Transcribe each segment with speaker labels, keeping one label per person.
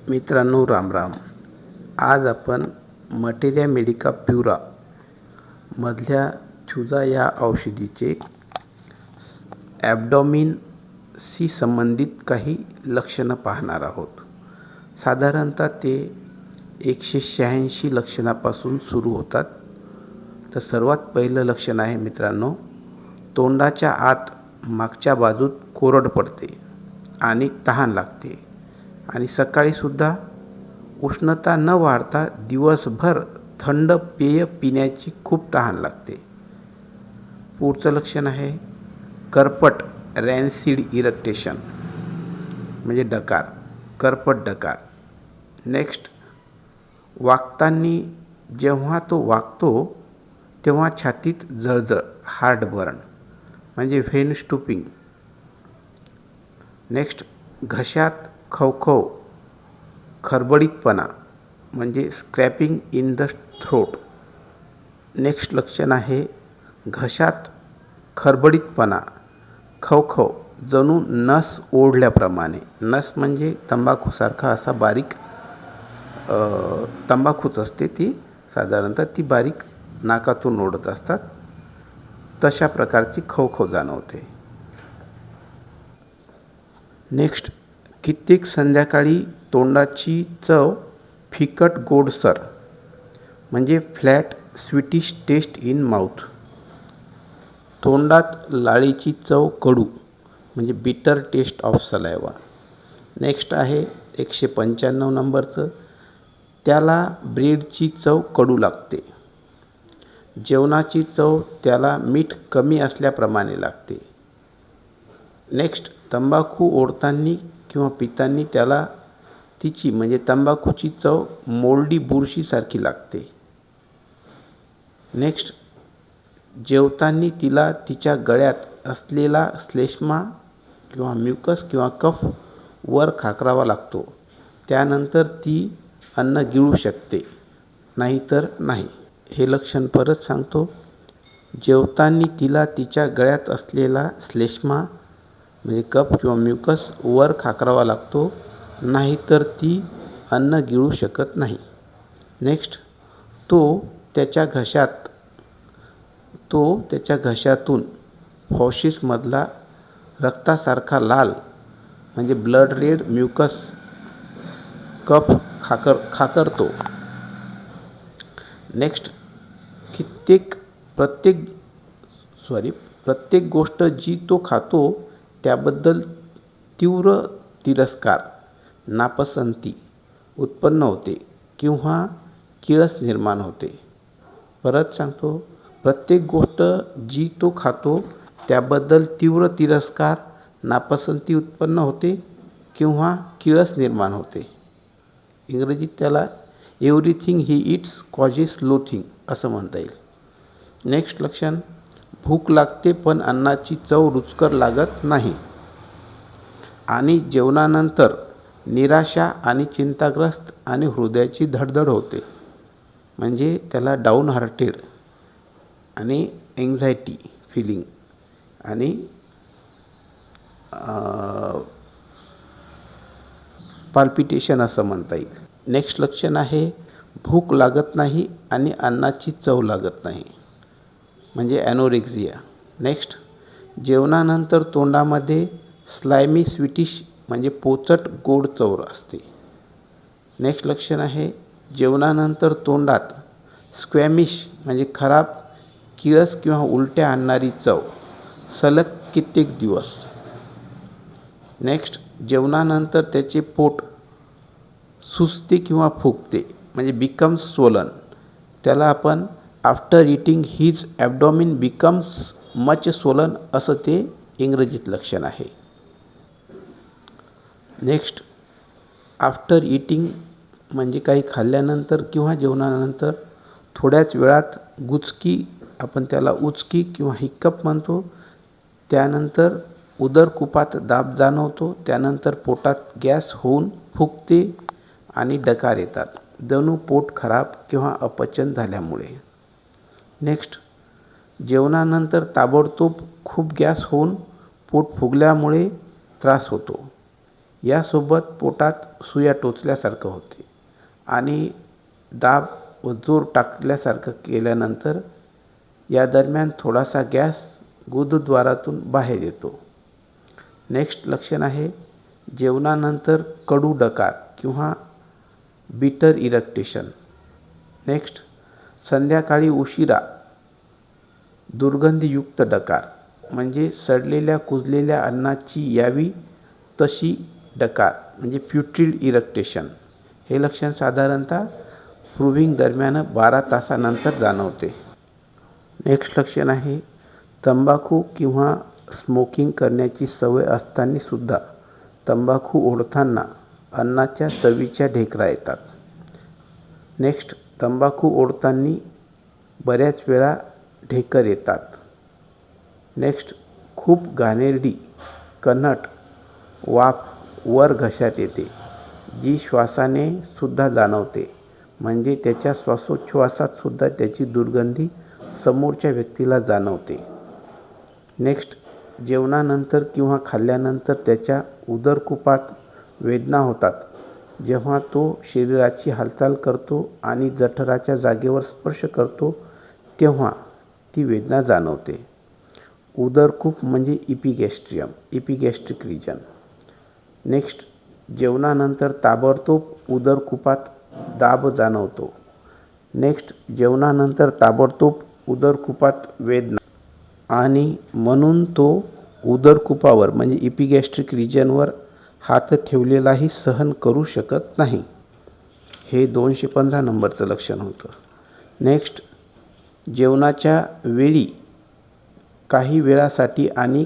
Speaker 1: मित्रांनो राम राम. आज आपण मटेरिया मेडिका प्युरा मधल्या थ्युजा या औषधीचे ॲब्डॉमिनशी संबंधित काही लक्षणं पाहणार आहोत. साधारणतः ते 186 लक्षणापासून सुरू होतात. तर सर्वात पहिलं लक्षण आहे मित्रांनो, तोंडाच्या आत मागच्या बाजूत कोरड पडते आणि तहान लागते आणि सकाळीसुद्धा उष्णता न वाढता दिवसभर थंड पेय पिण्याची खूप तहान लागते. पुढचं लक्षण आहे करपट रॅन्सिड इरिटेशन म्हणजे डकार, करपट डकार. नेक्स्ट, वागताना जेव्हा तो वागतो तेव्हा छातीत जळजळ, हार्टबर्न म्हणजे व्हेन स्टूपिंग. नेक्स्ट, घशात खवखव, खरबडीतपणा म्हणजे scrapping in the throat. Next लक्षण आहे घशात खरबडीतपणा, खवखव, जणू नस ओढल्याप्रमाणे. नस म्हणजे तंबाखूसारखा असा बारीक तंबाखूच असते, ती साधारणतः ती बारीक नाकातून ओढत असतात, तशा प्रकारची खवखव जाणवते. नेक्स्ट, कित्येक संध्याकाळी तोंडाची चव फिकट गोडसर म्हणजे flat sweetish taste in mouth. तोंडात लाळीची चव कडू म्हणजे bitter taste of saliva. Next आहे 195 नंबरचं, त्याला ब्रेडची चव कडू लागते. जेवणाची चव त्याला मीठ कमी असल्याप्रमाणे लागते. नेक्स्ट, तंबाखू ओढताना किंवा पितांनी त्याला तिची म्हणजे तंबाखूची चव मोल्डी बुरशीसारखी लागते. नेक्स्ट, जेवताना तिला तिच्या गळ्यात असलेला श्लेष्मा किंवा म्युकस किंवा कफ वर खाकरावा लागतो. त्यानंतर ती अन्न गिळू शकते, नाहीतर नाही. हे लक्षण परत सांगतो. जेवताना तिला तिच्या गळ्यात असलेला श्लेष्मा म्हणजे कफ किंवा म्युकस वर खाकरावा लागतो, नाहीतर ती अन्न गिळू शकत नाही. नेक्स्ट, तो त्याच्या घशातून फॉसिसमधला रक्तासारखा लाल म्हणजे ब्लड रेड म्युकस कफ खाकरतो. नेक्स्ट, प्रत्येक गोष्ट जी तो खातो त्याबद्दल तीव्र तिरस्कार, नापसंती उत्पन्न होते किंवा किळस निर्माण होते. परत सांगतो, प्रत्येक गोष्ट जी तो खातो त्याबद्दल तीव्र तिरस्कार, नापसंती उत्पन्न होते किंवा किळस निर्माण होते. इंग्रजीत त्याला everything he it's causes loathing असं म्हणता येईल. नेक्स्ट लक्षण, भूक लागते पण अन्नाची चव रुचकर लागत नाही. आणि जेवणानंतर निराशा आणि चिंताग्रस्त आणि हृदयाची धडधड होते म्हणजे त्याला डाऊन हार्टेड आणि एन्झायटी फिलिंग आणि पाल्पिटेशन असं म्हणता येईल. नेक्स्ट लक्षण आहे भूक लागत नाही आणि अन्नाची चव लागत नाही म्हणजे ॲनोरेक्झिया. नेक्स्ट, जेवणानंतर तोंडामध्ये स्लायमी स्वीटिश म्हणजे पोचट गोड चव असते. नेक्स्ट लक्षण आहे जेवणानंतर तोंडात स्क्वॅमिश म्हणजे खराब, किळस किंवा उलट्या आणणारी चव सलग कित्येक दिवस. नेक्स्ट, जेवणानंतर त्याचे पोट सुजते किंवा फुगते म्हणजे बिकम्स स्वोलन. त्याला आपण after eating his ॲब्डॉमिन becomes much swollen असं ते इंग्रजीत लक्षण आहे. नेक्स्ट, आफ्टर इटिंग म्हणजे काही खाल्ल्यानंतर किंवा जेवणानंतर थोड्याच वेळात गुचकी, आपण त्याला उचकी किंवा हिक्कप म्हणतो. त्यानंतर उदरकुपात दाब जाणवतो. त्यानंतर पोटात गॅस होऊन फुगते आणि डकार येतात, जणू पोट खराब किंवा अपचन झाल्यामुळे. नेक्स्ट, जेवणानंतर ताबडतोब खूप गॅस होऊन पोट फुगल्यामुळे त्रास होतो. यासोबत पोटात सुया टोचल्यासारखं होते आणि दाब व जोर टाकल्यासारखं केल्यानंतर या दरम्यान थोडासा गॅस गुदद्वारातून बाहेर येतो. नेक्स्ट लक्षण आहे जेवणानंतर कडू डकार किंवा बिटर इरिटेशन. नेक्स्ट संध्याकाळी उशिरा दुर्गंधीयुक्त डकार म्हणजे सडलेल्या कुजलेल्या अन्नाची यावी तशी डकार म्हणजे प्युट्रिड इरिटेशन. हे लक्षण साधारणतः प्रूव्हिंग दरम्यान 12 तासानंतर जाणवते. नेक्स्ट लक्षण आहे तंबाखू किंवा स्मोकिंग करण्याची सवय असताना सुद्धा तंबाखू ओढताना अन्नाच्या चवीच्या ढेकरा येतात. नेक्स्ट तंबाखू ओढताना बऱ्याच वेळा ढेकर येतात. नेक्स्ट खूप घाणेरडी कणट वाफ वर घशात येते जी श्वासाने सुद्धा जाणवते म्हणजे त्याच्या श्वासोच्छवासात सुद्धा त्याची दुर्गंधी समोरच्या व्यक्तीला जाणवते. नेक्स्ट जेवणानंतर किंवा खाल्ल्यानंतर त्याच्या उदरकुपात वेदना होतात जेव्हा तो शरीराची हालचाल करतो आणि जठराच्या जागेवर स्पर्श करतो तेव्हा ती वेदना जाणवते. उदरकूप म्हणजे इपिगॅस्ट्रियम इपिगॅस्ट्रिक रिजन. नेक्स्ट जेवणानंतर ताबडतोब उदरकुपात दाब जाणवतो. नेक्स्ट जेवणानंतर ताबडतोब उदरकुपात वेदना आणि म्हणून तो उदरकुपावर म्हणजे इपिगॅस्ट्रिक रिजनवर हात ठेवलेलाही सहन करू शकत नाही. हे 215 नंबरचं लक्षण होतं. नेक्स्ट जेवणाच्या वेळी काही वेळासाठी आणि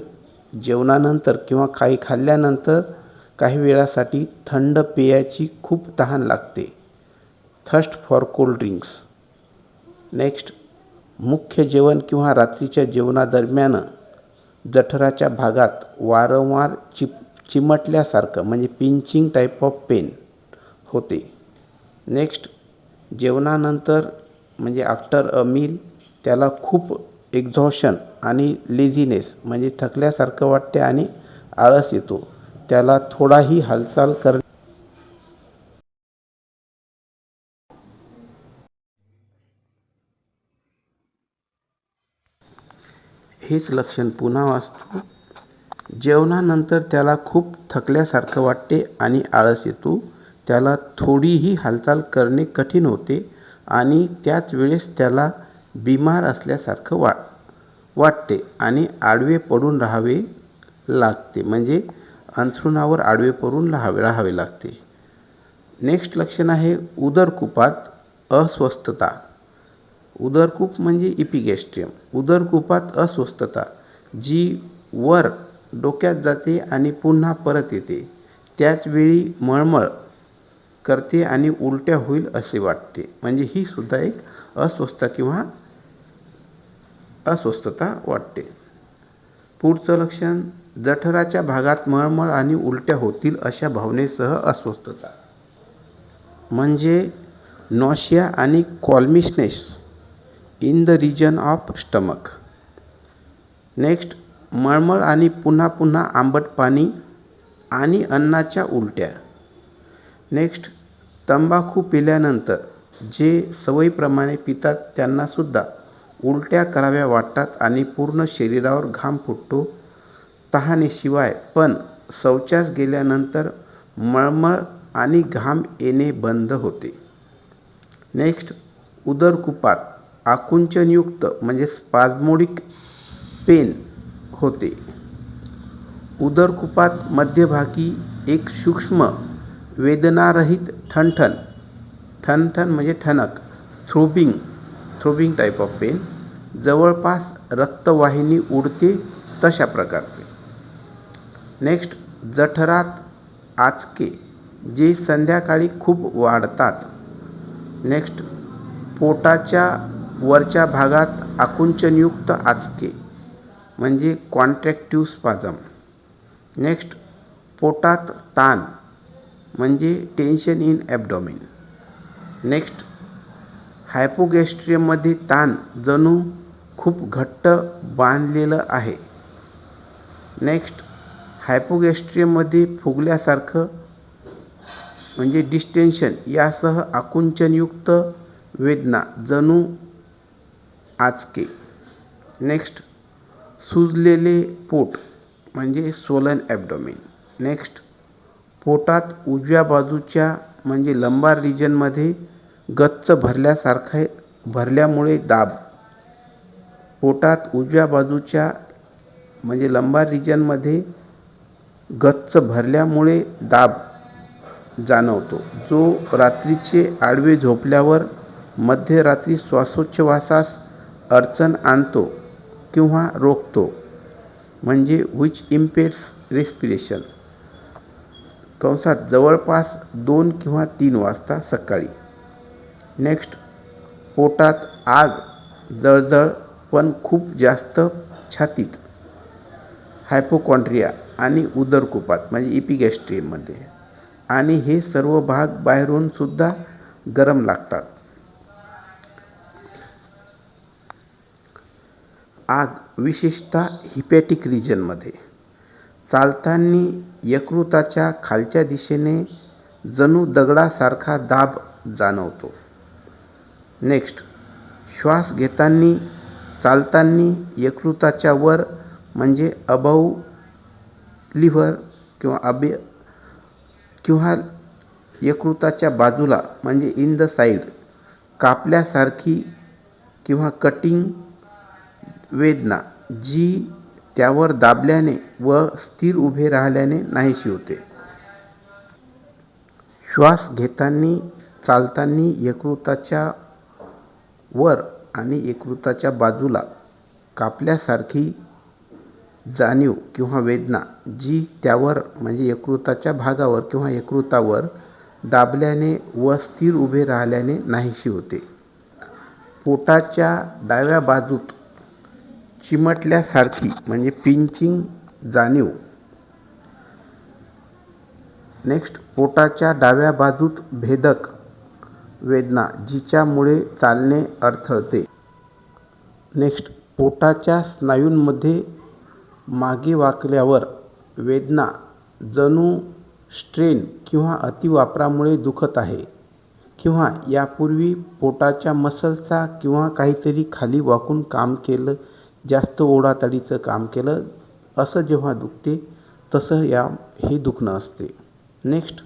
Speaker 1: जेवणानंतर किंवा काही खाल्ल्यानंतर काही वेळासाठी थंड पेयाची खूप तहान लागते. Thirst for cold drinks. Next मुख्य जेवण किंवा रात्रीच्या जेवणादरम्यान जठराच्या भागात वारंवार चिमटल्यासारखं म्हणजे पिंचिंग टाईप ऑफ पेन होते. नेक्स्ट जेवणानंतर म्हणजे आफ्टर अ मील त्याला खूप एक्झॉशन आणि लेझीनेस म्हणजे थकल्यासारखं वाटते आणि आळस येतो. त्याला थोडाही हालचाल हेच लक्षण पुन्हा वाचतो. जेवणानंतर त्याला खूप थकल्यासारखं वाटते आणि आळस येतो. त्याला थोडीही हालचाल करणे कठीण होते आणि त्याच वेळेस त्याला बिमार असल्यासारखं वाटते आणि आडवे पडून राहावे लागते म्हणजे अंथरुणावर आडवे पडून राहावे लागते. नेक्स्ट लक्षण आहे उदरकुपात अस्वस्थता. उदरकूप म्हणजे इपिगॅस्ट्रियम. उदरकुपात अस्वस्थता जी वर डोक्यात जाते आणि पुन्हा परत येते. त्याचवेळी मळमळ करते आणि उलट्या होईल असे वाटते म्हणजे ही सुद्धा एक अस्वस्थता वाटते. पुढचं लक्षण जठराच्या भागात मळमळ आणि उलट्या होतील अशा भावनेसह अस्वस्थता म्हणजे नॉशिया आणि qualmishness in the region of stomach. Next मळमळ आणि पुन्हा पुन्हा आंबट पाणी आणि अन्नाच्या उलट्या. नेक्स्ट तंबाखू पिल्यानंतर जे सवयीप्रमाणे पितात त्यांनासुद्धा उलट्या कराव्या वाटतात आणि पूर्ण शरीरावर घाम फुटतो. तहानेशिवाय पण शौचास गेल्यानंतर मळमळ आणि घाम येणे बंद होते. नेक्स्ट उदरकुपात आकुंचनयुक्त म्हणजे स्पाझमोडिक पेन होते. उदरकुपात मध्यभागी एक सूक्ष्म वेदनारहित ठणठण म्हणजे ठणक थ्रोबिंग टाईप ऑफ पेन जवळपास रक्तवाहिनी उडते तशा प्रकारचे. नेक्स्ट जठरात आचके जे संध्याकाळी खूप वाढतात. नेक्स्ट पोटाच्या वरच्या भागात आकुंचनयुक्त आचके म्हणजे कॉन्ट्रॅक्टिव्ह स्पाझम. नेक्स्ट पोटात ताण म्हणजे टेन्शन इन ॲब्डोमेन. नेक्स्ट हायपोगॅस्ट्रियममध्ये ताण जणू खूप घट्ट बांधलेलं आहे. नेक्स्ट हायपोगॅस्ट्रियममध्ये फुगल्यासारखं म्हणजे डिस्टेन्शन यासह आकुंचनयुक्त वेदना जणू आचके. नेक्स्ट सुजलेले पोट म्हणजे स्वोलन ॲब्डोमेन. नेक्स्ट पोटात उजव्या बाजूच्या म्हणजे लंबार रिजनमध्ये गच्च भरल्यामुळे दाब. पोटात उजव्या बाजूच्या म्हणजे लंबार रिजनमध्ये गच्च भरल्यामुळे दाब जाणवतो, जो रात्रीचे आडवे झोपल्यावर मध्यरात्री श्वासोच्छवासास अडचण आणतो किंवा रोखतो, म्हणजे विच इम्पेड्स रेस्पिरेशन. कंसात जवळपास 2 किंवा 3 वाजता सकाळी. नेक्स्ट पोटात आग, जळजळ पण खूप जास्त छातीत, हायपोकॉन्ड्रिया आणि उदरकुपात म्हणजे इपिगॅस्ट्रियममध्ये, आणि हे सर्व भाग बाहेरून सुद्धा गरम लागतात. आग विशेषतः हिपॅटिक रिजनमध्ये. चालताना यकृताच्या खालच्या दिशेने जणू दगडासारखा दाब जाणवतो. नेक्स्ट श्वास घेताना चालताना यकृताच्या वर म्हणजे अबाऊ लिव्हर किंवा यकृताच्या बाजूला म्हणजे इन द साईड कापल्यासारखी किंवा कटिंग वेदना जी त्यावर दाबल्याने व स्थिर उभे राहिल्याने नाहीशी होते. श्वास घेताना चालताना यकृताच्या वर आणि यकृताच्या बाजूला कापल्यासारखी जाणीव किंवा वेदना जी त्यावर म्हणजे यकृताच्या भागावर किंवा यकृतावर दाबल्याने व स्थिर उभे राहिल्याने नाहीशी होते. पोटाच्या डाव्या बाजूत चिमटल्यासारखी म्हणजे पिंचिंग जाणीव. नेक्स्ट पोटाच्या डाव्या बाजूत भेदक वेदना जिच्यामुळे चालणे अडथळते. नेक्स्ट पोटाच्या स्नायूंमध्ये मागे वाकल्यावर वेदना जणू स्ट्रेन किंवा अतिवापरामुळे दुखत आहे किंवा यापूर्वी पोटाच्या मसल्सचा किंवा काहीतरी खाली वाकून काम केलं, जास्त ओढाताडीचं काम केलं असं जेव्हा दुखते तसं हे दुखणं असते. नेक्स्ट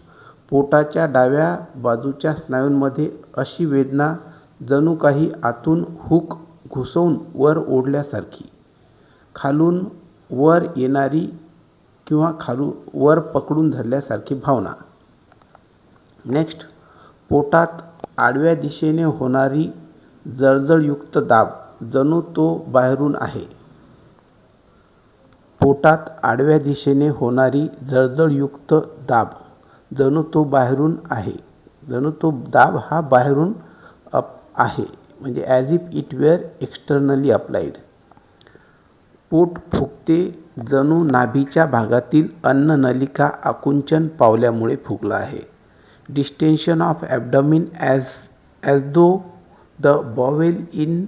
Speaker 1: पोटाच्या डाव्या बाजूच्या स्नायूंमध्ये अशी वेदना जणू काही आतून हुक घुसवून वर ओढल्यासारखी, खालून वर येणारी किंवा खालून वर पकडून धरल्यासारखी भावना. नेक्स्ट पोटात आडव्या दिशेने होणारी जळजळयुक्त दाब जणू तो बाहेरून आहे. पोटात आडव्या दिशेने होणारी जळजळयुक्त दाब जणू तो बाहेरून आहे, जणू तो दाब हा बाहेरून आहे म्हणजे as if it were externally applied. पोट फुगते जणू नाभीच्या भागातील अन्ननलिका आकुंचन पावल्यामुळे फुगला आहे. Distension of abdomen as though the bowel in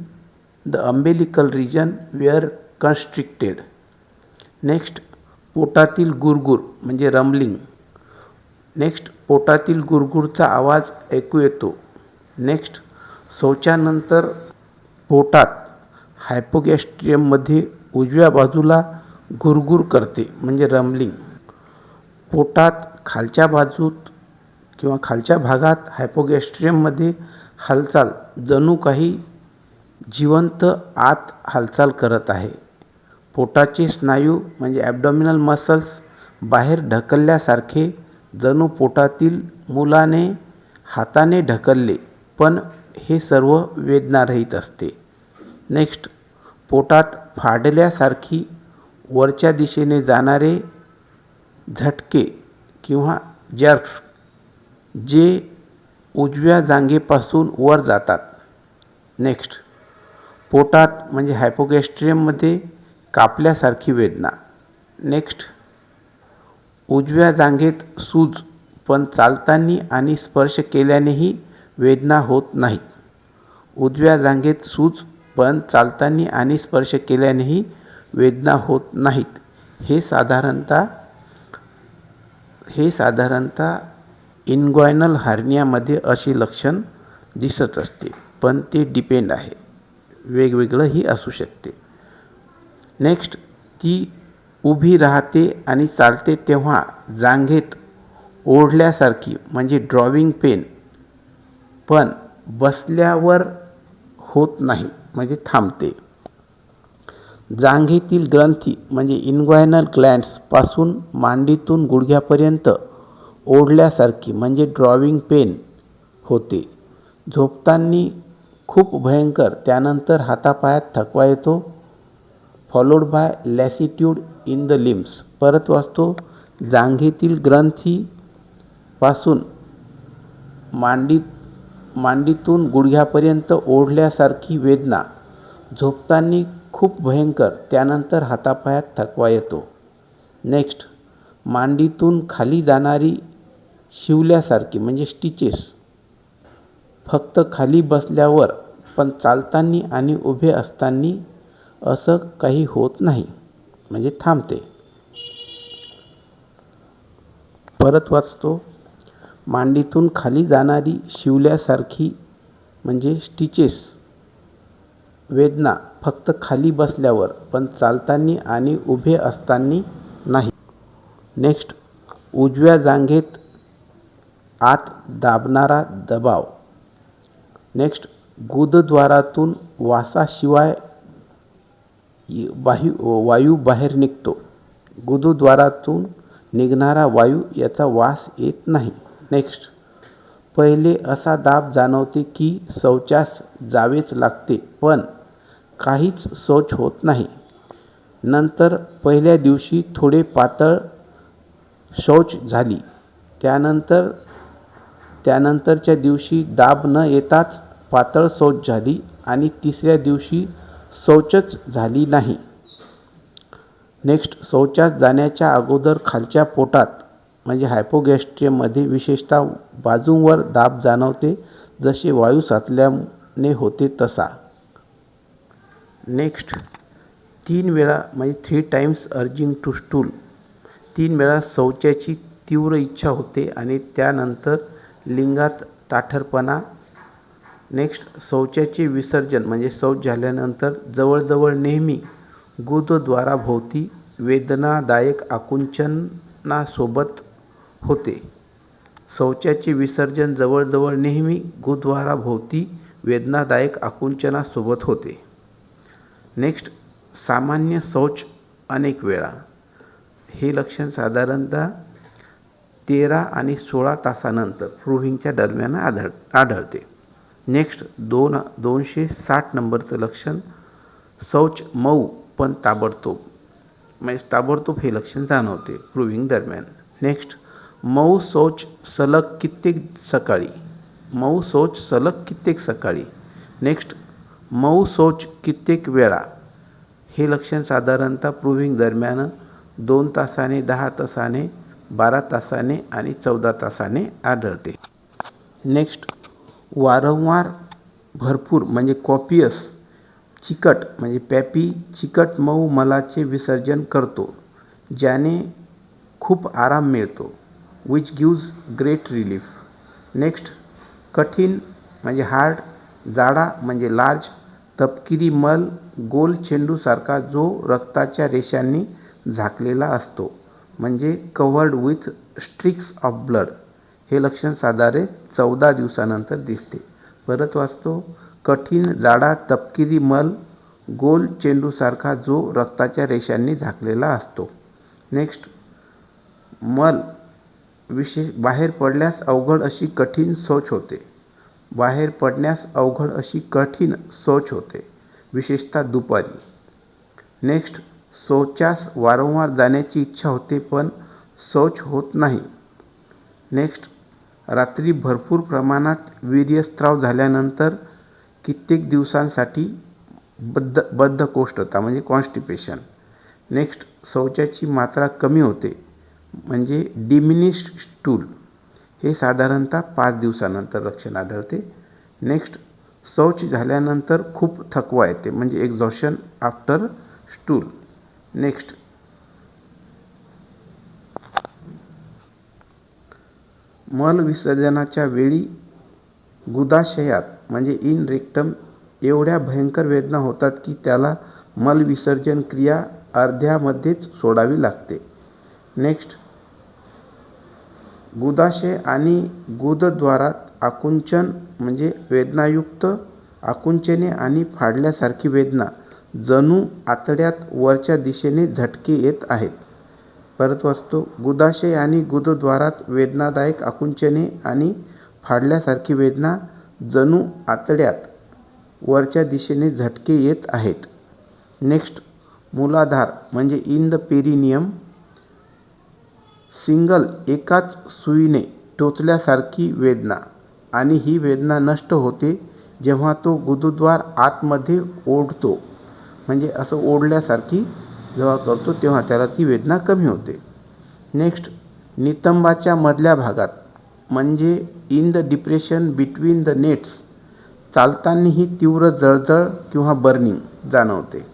Speaker 1: the umbilical region were constricted. Next पोटातील गुरगुर म्हणजे रमलिंग. नेक्स्ट पोटातील गुरगुरचा आवाज ऐकू येतो. नेक्स्ट शौचानंतर पोटात हायपोगॅस्ट्रियममध्ये उजव्या बाजूला गुरगुर करते म्हणजे रमलिंग. पोटात खालच्या बाजूत किंवा खालच्या भागात हायपोगॅस्ट्रियममध्ये हालचाल जणू काही जिवंत आत हालचाल करत आहे. पोटाचे स्नायू म्हणजे ॲब्डोमिनल मसल्स बाहेर ढकलल्यासारखे जणू पोटातील मुलाने हाताने ढकलले, पण हे सर्व वेदनारहित असते. नेक्स्ट पोटात फाडल्यासारखी वरच्या दिशेने जाणारे झटके किंवा जर्क्स जे उजव्या जांघेपासून वर जातात. नेक्स्ट पोटात म्हणजे हायपोगॅस्ट्रियममध्ये कापल्यासारखी वेदना. नेक्स्ट उजव्या जांघेत सूज पण चालताना आणि स्पर्श केल्यानेही वेदना होत नाहीत. उजव्या जांघेत सूज पण चालताना आणि स्पर्श केल्यानेही वेदना होत नाहीत. हे साधारणतः हे साधारणतः इन्ग्वायनल हार्नियामध्ये असे लक्षण दिसत असते, पण ते डिपेंड आहे, वेगवेगळंही असू शकते. नेक्स्ट, ती उभी राहते आणि चालते तेव्हा जांघेत ओढल्यासारखी म्हणजे ड्रॉविंग पेन, पण बसल्यावर होत नाही म्हणजे थांबते. जांघेतील ग्रंथी म्हणजे इन्ग्वायनल ग्लँड्स पासून मांडीतून गुडघ्यापर्यंत ओढल्यासारखी म्हणजे ड्रॉविंग पेन होते. झोपताना खूप भयंकर, त्यानंतर हातापायात थकवा येतो, followed by lassitude in the limbs. परत वाचतो. जांघेतील ग्रंथी पासून मांडीतून गुडघ्यापर्यंत ओढल्यासारखी वेदना, झोपताना खूप भयंकर, त्यानंतर हातापायात थकवा येतो. नेक्स्ट, मांडीतून खाली जाणारी शिवल्यासारखी म्हणजे स्टिचेस, फक्त खाली बसल्यावर, पण चालताना आणि उभे असताना असं काही होत नाही म्हणजे थांबते. परत वाचतो. मांडीतून खाली जाणारी शिवल्यासारखी म्हणजे स्टिचेस वेदना, फक्त खाली बसल्यावर, पण चालताना आणि उभे असताना नाही. नेक्स्ट, उजव्या जांघेत आत दाबणारा दबाव. नेक्स्ट, गुदद्वारातून वासाशिवाय वायू बाहेर निघतो. गुदद्वारातून निघणारा वायू याचा वास येत नाही. नेक्स्ट, पहिले असा दाब जाणवते की शौचास जावेच लागते, पण काहीच शौच होत नाही. नंतर पहिल्या दिवशी थोडे पातळ शौच झाली, त्यानंतरच्या दिवशी दाब न येताच पातळ शौच झाली आणि तिसऱ्या दिवशी शौचच झाली नाही. नेक्स्ट, शौचास जाण्याच्या अगोदर खालच्या पोटात म्हणजे हायपोगॅस्ट्रियममध्ये विशेषतः बाजूंवर दाब जाणवते, जसे वायू साचल्याने होते तसा. नेक्स्ट, 3 वेळा म्हणजे 3 टाइम्स अर्जिंग टू स्टूल, 3 वेळा शौचाची तीव्र इच्छा होते आणि त्यानंतर लिंगात ताठरपणा. नेक्स्ट, शौचाचे विसर्जन म्हणजे शौच झाल्यानंतर जवळजवळ नेहमी गुदद्वाराभोवती वेदनादायक आकुंचनासोबत होते. शौचाचे विसर्जन जवळजवळ नेहमी गुदद्वाराभोवती वेदनादायक आकुंचनासोबत होते. नेक्स्ट, सामान्य शौच अनेक वेळा. हे लक्षण साधारणतः 13 आणि 16 तासानंतर प्रूव्हिंगच्या दरम्यान आढळते. नेक्स्ट, 260 नंबरचं लक्षण, शौच मऊ पण ताबडतोब, म्हणजे ताबडतोब हे लक्षण जाणवते प्रूव्हिंग दरम्यान. नेक्स्ट, मऊ शौच सलग कित्येक सकाळी. नेक्स्ट, मऊ शौच कित्येक वेळा. हे लक्षण साधारणतः प्रूव्हिंग दरम्यान 2 तासाने, 10 तासाने, 12 तासाने आणि 14 तासाने आढळते. नेक्स्ट, वारंवार भरपूर म्हणजे कॉपियस चिकट म्हणजे पॅपी चिकट मऊ मलाचे विसर्जन करतो, ज्याने खूप आराम मिळतो, which gives great relief. Next, कठीण म्हणजे हार्ड, जाडा म्हणजे लार्ज, तपकिरी मल गोल चेंडूसारखा जो रक्ताच्या रेषांनी झाकलेला असतो म्हणजे कव्हर्ड विथ स्ट्रिक्स ऑफ ब्लड. हे लक्षण साधारण 14 दिवसानंतर दिसते. परत वाचतो. कठीण, जाडा, तपकिरी मल गोल चेंडूसारखा जो रक्ताच्या रेषांनी झाकलेला असतो. नेक्स्ट, मल बाहेर पडण्यास अवघड अशी कठीण शौच होते, विशेषतः दुपारी. नेक्स्ट, शौचास वारंवार जाण्याची इच्छा होते पण शौच होत नाही. नेक्स्ट, रात्री भरपूर प्रमाणात वीर्यस्राव झाल्यानंतर कित्येक दिवसांसाठी बद्धकोष्ठता म्हणजे कॉन्स्टिपेशन. नेक्स्ट, शौचाची मात्रा कमी होते म्हणजे डिमिनिश्ड स्टूल. हे साधारणतः 5 दिवसानंतर लक्षण आढळते. नेक्स्ट, शौच झाल्यानंतर खूप थकवा येते म्हणजे एक्झॉशन आफ्टर स्टूल. नेक्स्ट, मल विसर्जनाच्या वेळी गुदाशयात म्हणजे इन रेक्टम एवढ्या भयंकर वेदना होतात की त्याला मल विसर्जन क्रिया अर्ध्यामध्येच सोडावी लागते. नेक्स्ट, गुदाशय आणि गुदद्वारात आकुंचन म्हणजे वेदनायुक्त आकुंचने आणि फाडल्यासारखी वेदना जणू आतड्यात वरच्या दिशेने झटके येत आहेत. परत वाचतो. गुदाशय आणि गुदद्वारात वेदनादायक आकुंचने आणि फाडल्यासारखी वेदना जणू आतड्यात वरच्या दिशेने झटके येत आहेत. नेक्स्ट, मूलाधार म्हणजे इन द पेरिनियम सिंगल एकाच सुईने टोचल्यासारखी वेदना आणि ही वेदना नष्ट होते जेव्हा तो गुदद्वार आतमध्ये ओढतो. म्हणजे असं ओढल्यासारखी जेव्हा करतो तेव्हा त्याला ती वेदना कमी होते. नेक्स्ट, नितंबाच्या मधल्या भागात म्हणजे in the depression between the nates चालतानाही तीव्र जळजळ किंवा बर्निंग जाणवते.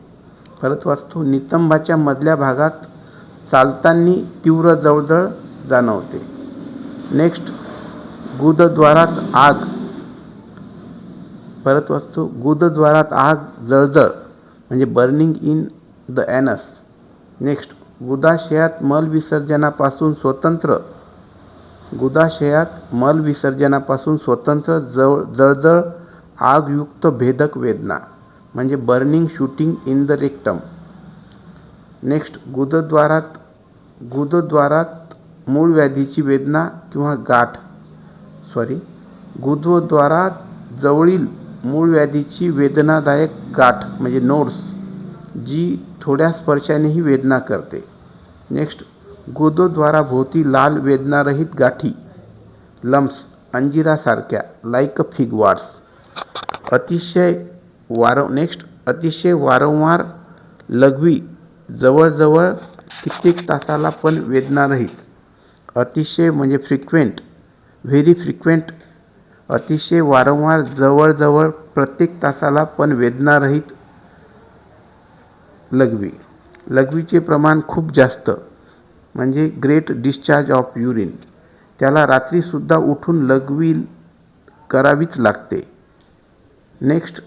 Speaker 1: परत वाचतो. नितंबाच्या मधल्या भागात चालताना तीव्र जळजळ जाणवते. नेक्स्ट, गुदद्वारात आग. परत वाचतो. गुदद्वारात आग जळजळ म्हणजे burning in the anus. Next, गुदाशयात मल विसर्जनापासून स्वतंत्र जळजळ आगयुक्त भेदक वेदना म्हणजे burning shooting in the rectum. Next, गुदद्वारात मूळ व्याधीची वेदना किंवा गुदद्वारात जवळील मूळ व्याधीची वेदनादायक गाठ म्हणजे नोड्स जी थोड्या स्पर्शानेही वेदना करते. नेक्स्ट, गुदद्वाराभोवती लाल वेदनारहित गाठी लम्प्स अंजिरासारख्या लाईक फिग वार्ड्स. अतिशय वारंवार लघवी जवळजवळ कित्येक तासाला पण वेदनारहित. अतिशय म्हणजे फ्रिक्वेंट, व्हेरी फ्रिक्वेंट, अतिशय वारंवार जवळजवळ प्रत्येक तासाला पण वेदनारहित लघवी. लघवीचे प्रमाण खूप जास्त म्हणजे ग्रेट डिस्चार्ज ऑफ युरिन. त्याला रात्रीसुद्धा उठून लघवी करावीच लागते. नेक्स्ट,